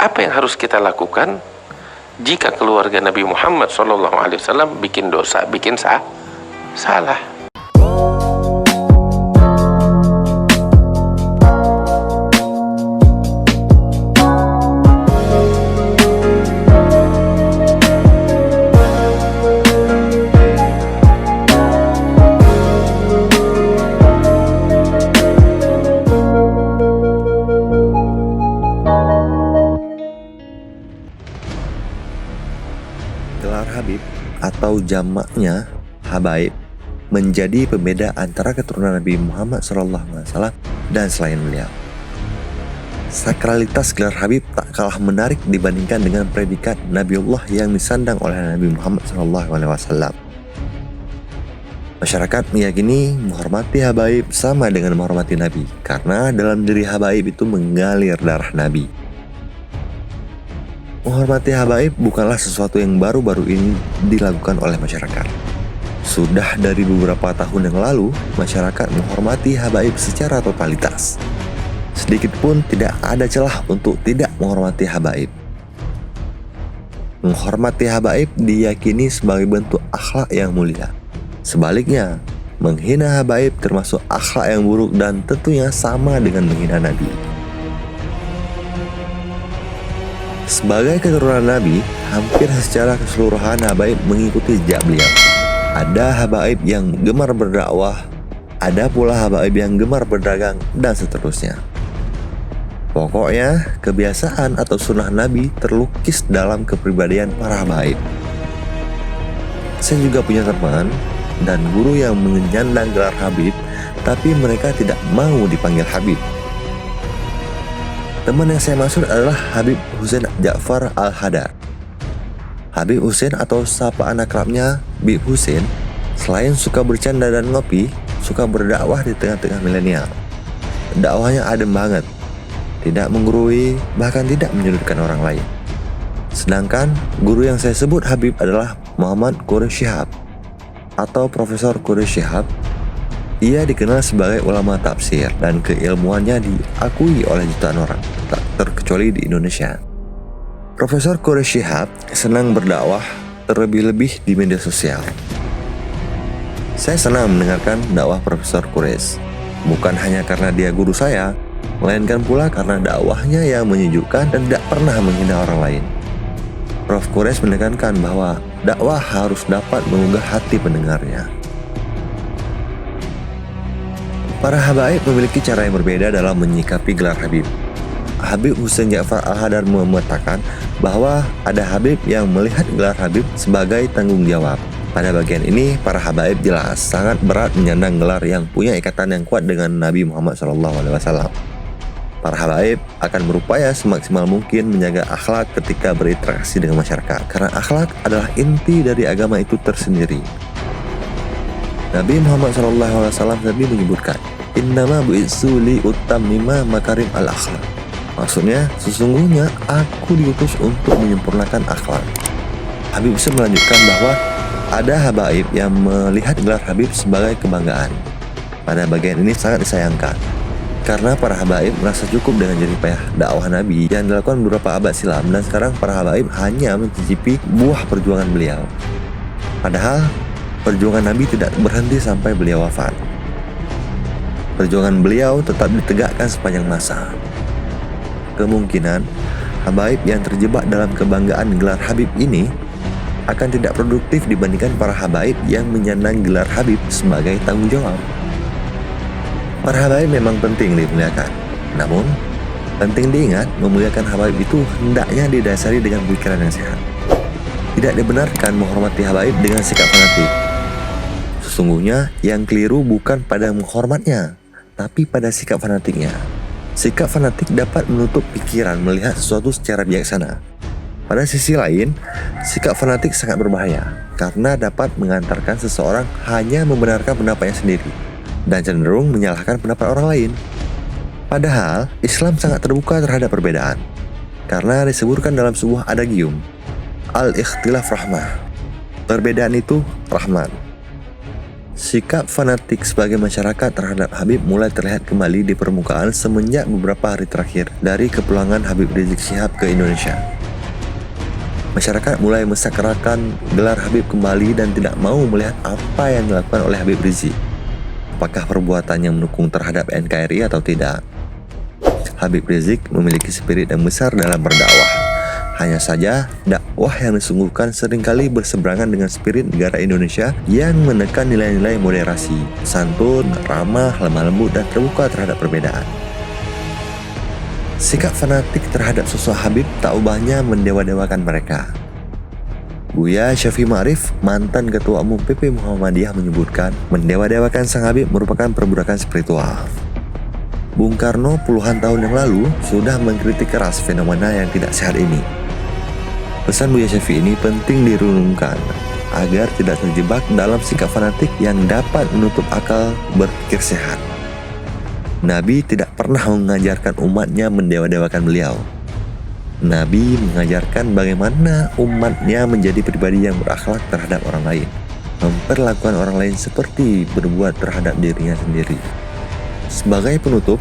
apa yang harus kita lakukan jika keluarga Nabi Muhammad SAW bikin dosa, bikin salah? Gelar Habib atau jamaknya Habaib menjadi pembeda antara keturunan Nabi Muhammad SAW dan selain beliau. Sakralitas gelar Habib tak kalah menarik dibandingkan dengan predikat Nabiullah yang disandang oleh Nabi Muhammad SAW. Masyarakat meyakini menghormati Habaib sama dengan menghormati Nabi, karena dalam diri Habaib itu mengalir darah Nabi. Menghormati Habaib bukanlah sesuatu yang baru-baru ini dilakukan oleh masyarakat. Sudah dari beberapa tahun yang lalu, masyarakat menghormati Habaib secara totalitas. Sedikit pun tidak ada celah untuk tidak menghormati Habaib. Menghormati Habaib diyakini sebagai bentuk akhlak yang mulia. Sebaliknya, menghina Habaib termasuk akhlak yang buruk dan tentunya sama dengan menghina Nabi. Sebagai keturunan Nabi, hampir secara keseluruhan Habaib mengikuti jejak beliau. Ada Habaib yang gemar berdakwah, ada pula Habaib yang gemar berdagang, dan seterusnya. Pokoknya, kebiasaan atau sunnah Nabi terlukis dalam kepribadian para Habaib. Saya juga punya teman dan guru yang menyandang gelar Habib, tapi mereka tidak mau dipanggil Habib. Teman yang saya maksud adalah Habib Husain Ja'far Al-Hadar. Habib Husain atau sapaan akrabnya Bib Husain, selain suka bercanda dan ngopi, suka berdakwah di tengah-tengah milenial. Dakwahnya adem banget, tidak menggurui, bahkan tidak menyudutkan orang lain. Sedangkan guru yang saya sebut Habib adalah Muhammad Quraish Shihab atau Profesor Quraish Shihab. Ia dikenal sebagai ulama tafsir dan keilmuannya diakui oleh jutaan orang, tak terkecuali di Indonesia. Profesor Quraish Shihab senang berdakwah, terlebih-lebih di media sosial. Saya senang mendengarkan dakwah Profesor Quraish, bukan hanya karena dia guru saya, melainkan pula karena dakwahnya yang menyejukkan dan tidak pernah menghina orang lain. Prof. Quraish menekankan bahwa dakwah harus dapat mengunggah hati pendengarnya. Para Habaib memiliki cara yang berbeda dalam menyikapi gelar Habib. Habib Husain Ja'far Al-Hadar memetakan bahwa ada Habib yang melihat gelar Habib sebagai tanggung jawab. Pada bagian ini, para Habaib jelas sangat berat menyandang gelar yang punya ikatan yang kuat dengan Nabi Muhammad SAW. Para Habaib akan berupaya semaksimal mungkin menjaga akhlak ketika berinteraksi dengan masyarakat, karena akhlak adalah inti dari agama itu tersendiri. Nabi Muhammad SAW tadi menyebutkan, "Innama bu'itsu li utammima makarim al-akhlak." Maksudnya, sesungguhnya aku diutus untuk menyempurnakan akhlak. Habib Husain melanjutkan bahwa ada Habaib yang melihat gelar Habib sebagai kebanggaan. Pada bagian ini sangat disayangkan, karena para Habaib merasa cukup dengan jerih payah dakwah Nabi yang dilakukan beberapa abad silam, dan sekarang para Habaib hanya mencicipi buah perjuangan beliau. Padahal perjuangan Nabi tidak berhenti sampai beliau wafat. Perjuangan beliau tetap ditegakkan sepanjang masa. Kemungkinan Habaib yang terjebak dalam kebanggaan gelar Habib ini akan tidak produktif dibandingkan para Habaib yang menyandang gelar Habib sebagai tanggung jawab. Para Habaib memang penting dimuliakan, namun penting diingat memuliakan Habaib itu hendaknya didasari dengan pikiran yang sehat. Tidak dibenarkan menghormati Habaib dengan sikap fanatik. Sesungguhnya yang keliru bukan pada menghormatnya, tapi pada sikap fanatiknya. Sikap fanatik dapat menutup pikiran melihat sesuatu secara bijaksana. Pada sisi lain, sikap fanatik sangat berbahaya karena dapat mengantarkan seseorang hanya membenarkan pendapatnya sendiri dan cenderung menyalahkan pendapat orang lain. Padahal, Islam sangat terbuka terhadap perbedaan karena disebutkan dalam sebuah adagium, Al-ikhtilaf rahmah. Perbedaan itu rahmat. Sikap fanatik sebagai masyarakat terhadap Habib mulai terlihat kembali di permukaan semenjak beberapa hari terakhir dari kepulangan Habib Rizik Syihab ke Indonesia. Masyarakat mulai mensakarakan gelar Habib kembali dan tidak mau melihat apa yang dilakukan oleh Habib Rizik. Apakah perbuatannya mendukung terhadap NKRI atau tidak? Habib Rizik memiliki spirit yang besar dalam berdakwah. Hanya saja, dakwah yang disungguhkan seringkali berseberangan dengan spirit negara Indonesia yang menekan nilai-nilai moderasi, santun, ramah, lemah lembut, dan terbuka terhadap perbedaan. Sikap fanatik terhadap sosok Habib tak ubahnya mendewa-dewakan mereka. Buya Syafi'i Ma'arif, mantan Ketua Umum PP Muhammadiyah menyebutkan, mendewa-dewakan Sang Habib merupakan perbudakan spiritual. Bung Karno puluhan tahun yang lalu sudah mengkritik keras fenomena yang tidak sehat ini. Pesan Buya Syafi'i ini penting direnungkan agar tidak terjebak dalam sikap fanatik yang dapat menutup akal berpikir sehat. Nabi tidak pernah mengajarkan umatnya mendewa-dewakan beliau. Nabi mengajarkan bagaimana umatnya menjadi pribadi yang berakhlak terhadap orang lain, memperlakukan orang lain seperti berbuat terhadap dirinya sendiri. Sebagai penutup,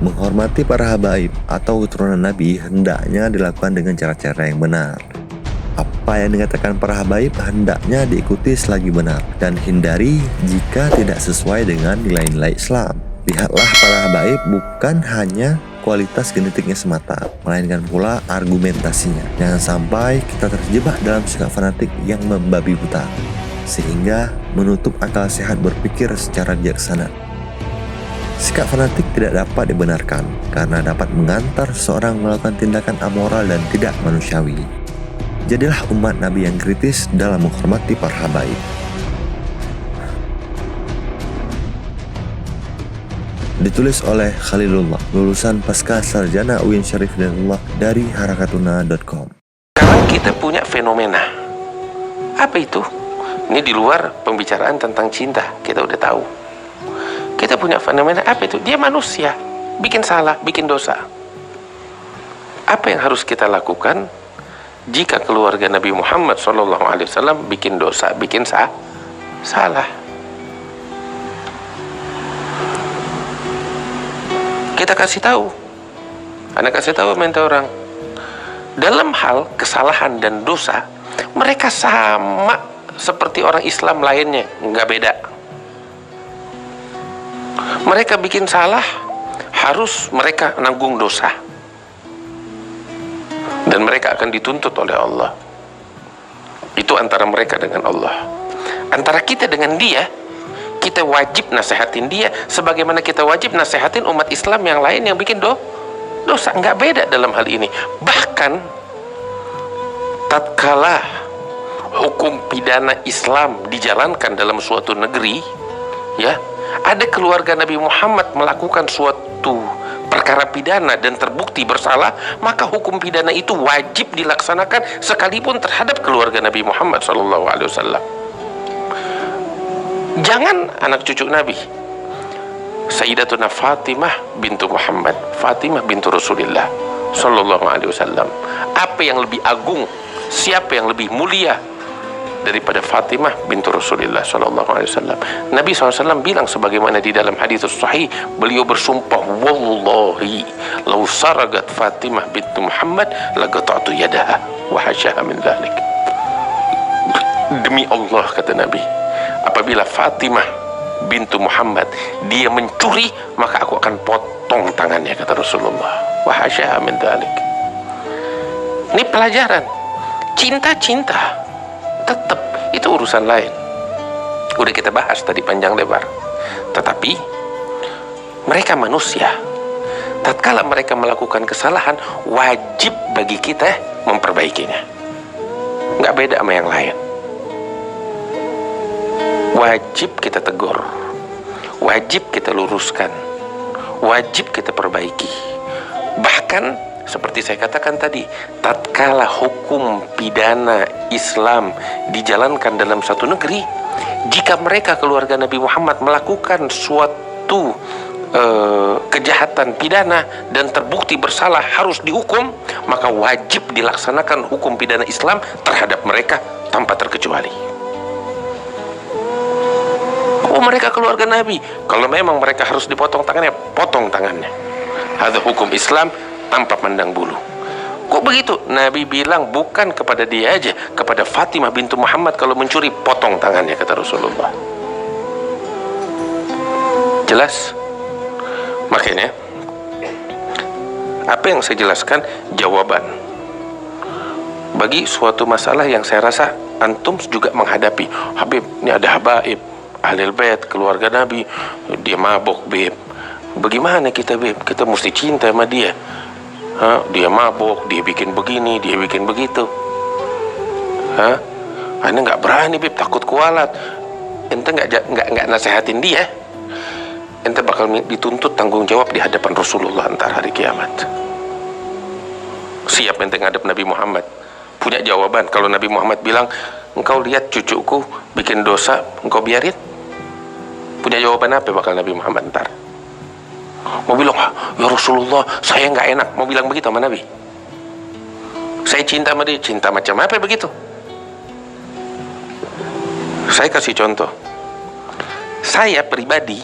menghormati para habaib atau keturunan Nabi hendaknya dilakukan dengan cara-cara yang benar. Apa yang dikatakan para habaib hendaknya diikuti selagi benar dan hindari jika tidak sesuai dengan nilai-nilai Islam. Lihatlah para habaib bukan hanya kualitas genetiknya semata, melainkan pula argumentasinya. Jangan sampai kita terjebak dalam sikap fanatik yang membabi buta, sehingga menutup akal sehat berpikir secara bijaksana. Sikap fanatik tidak dapat dibenarkan karena dapat mengantar seseorang melakukan tindakan amoral dan tidak manusiawi. Jadilah umat Nabi yang kritis dalam menghormati para habaib. Ditulis oleh Khalilullah, lulusan Pasca Sarjana UIN Syarif Hidayatullah dari harakatuna.com. Sekarang kita punya fenomena. Apa itu? Ini di luar pembicaraan tentang cinta, kita udah tahu. Kita punya fenomena apa itu? Dia manusia, bikin salah, bikin dosa. Apa yang harus kita lakukan jika keluarga Nabi Muhammad SAW bikin dosa, bikin salah? Kita kasih tahu. Anak kasih tahu minta orang. Dalam hal kesalahan dan dosa, mereka sama seperti orang Islam lainnya, nggak beda. Mereka bikin salah, harus mereka nanggung dosa. Dan mereka akan dituntut oleh Allah. Itu antara mereka dengan Allah. Antara kita dengan dia, kita wajib nasehatin dia sebagaimana kita wajib nasehatin umat Islam yang lain yang bikin dosa. Nggak beda dalam hal ini. Bahkan tatkala hukum pidana Islam dijalankan dalam suatu negeri, ya, ada keluarga Nabi Muhammad melakukan suatu perkara pidana dan terbukti bersalah, maka hukum pidana itu wajib dilaksanakan sekalipun terhadap keluarga Nabi Muhammad SAW. Jangan anak cucu Nabi, Sayyidatuna Fatimah bintu Muhammad, Fatimah bintu Rasulullah Sallallahu Alaihi Wasallam. Apa yang lebih agung, siapa yang lebih mulia daripada Fatimah bintu Rasulullah Sallallahu Alaihi Wasallam? Nabi SAW bilang sebagaimana di dalam hadis sahih, beliau bersumpah, wallahi law saragat Fatimah bintu Muhammad laqata'tu yadaha wa hasyaha min dzalik. Demi Allah, kata Nabi, apabila Fatimah bintu Muhammad dia mencuri, maka aku akan potong tangannya, kata Rasulullah. Wa hasyaha min dzalik. Ini pelajaran. Cinta tetap itu urusan lain. Udah kita bahas tadi panjang lebar. Tetapi mereka manusia. Tatkala mereka melakukan kesalahan, wajib bagi kita memperbaikinya. Nggak beda sama yang lain. Wajib kita tegur, wajib kita luruskan, wajib kita perbaiki. Bahkan seperti saya katakan tadi, tatkala hukum pidana Islam dijalankan dalam satu negeri, jika mereka keluarga Nabi Muhammad melakukan suatu kejahatan pidana dan terbukti bersalah harus dihukum, maka wajib dilaksanakan hukum pidana Islam terhadap mereka tanpa terkecuali. Oh, mereka keluarga Nabi. Kalau memang mereka harus dipotong tangannya, potong tangannya. Ada hukum Islam tanpa pandang bulu. Kok begitu? Nabi bilang bukan kepada dia aja, kepada Fatimah bintu Muhammad kalau mencuri, potong tangannya, kata Rasulullah. Jelas? Makanya apa yang saya jelaskan jawaban bagi suatu masalah yang saya rasa antum juga menghadapi. Habib, ini ada habaib Ahlul Bait, keluarga Nabi, dia mabok, Beb. Bagaimana kita, Beb? Kita mesti cinta sama dia. Dia mabok, dia bikin begini, dia bikin begitu. Anda nggak berani, Beb, takut kualat. Ente nggak nasehatin dia, ente bakal dituntut tanggung jawab di hadapan Rasulullah antar hari kiamat. Siap ente ngadep Nabi Muhammad, punya jawaban. Kalau Nabi Muhammad bilang, engkau lihat cucuku bikin dosa, engkau biarin, punya jawaban apa bakal Nabi Muhammad ntar? Mau bilang, ya Rasulullah, saya nggak enak, mau bilang begitu sama Nabi? Saya cinta sama dia, cinta macam apa begitu? Saya kasih contoh. Saya pribadi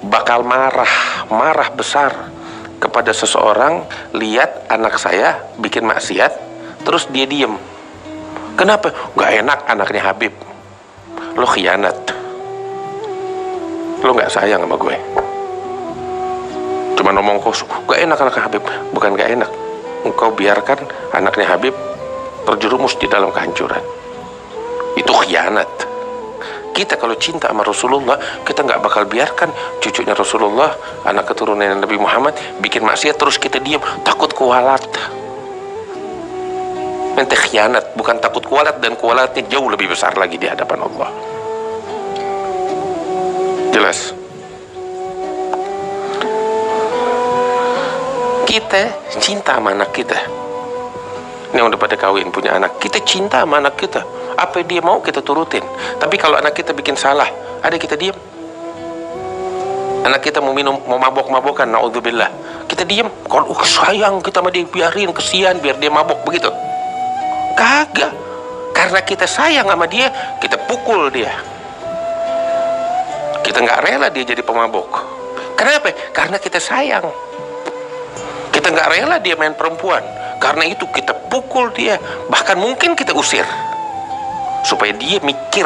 bakal marah besar kepada seseorang lihat anak saya bikin maksiat terus dia diem. Kenapa? Gak enak anaknya Habib. Lo khianat, lo gak sayang sama gue, cuma ngomong kosong. Gak enak anaknya Habib. Bukan gak enak, engkau biarkan anaknya Habib terjerumus di dalam kehancuran. Itu khianat. Kita kalau cinta sama Rasulullah, kita nggak bakal biarkan cucunya Rasulullah, anak keturunan Nabi Muhammad, bikin maksiat terus kita diam, takut kualat. Nanti khianat, bukan takut kualat, dan kualatnya jauh lebih besar lagi di hadapan Allah. Jelas? Kita cinta sama anak kita. Ini yang udah pada kawin punya anak, kita cinta sama anak kita. Apa dia mau kita turutin. Tapi kalau anak kita bikin salah, ada kita diam? Anak kita mau minum, mau mabok-mabokan, naudzubillah, kita diam? Kalau sayang kita sama dia, biarin, kesian, biar dia mabok, begitu? Kagak. Karena kita sayang sama dia, kita pukul dia. Kita nggak rela dia jadi pemabok. Kenapa? Karena kita sayang. Kita nggak rela dia main perempuan. Karena itu kita pukul dia. Bahkan mungkin kita usir, supaya dia mikir,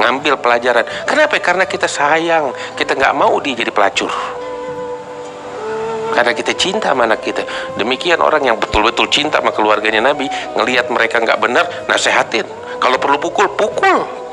ngambil pelajaran. Kenapa? Karena kita sayang, kita nggak mau dia jadi pelacur. Karena kita cinta sama anak kita. Demikian orang yang betul-betul cinta sama keluarganya Nabi, ngelihat mereka nggak benar, nasehatin. Kalau perlu pukul, pukul.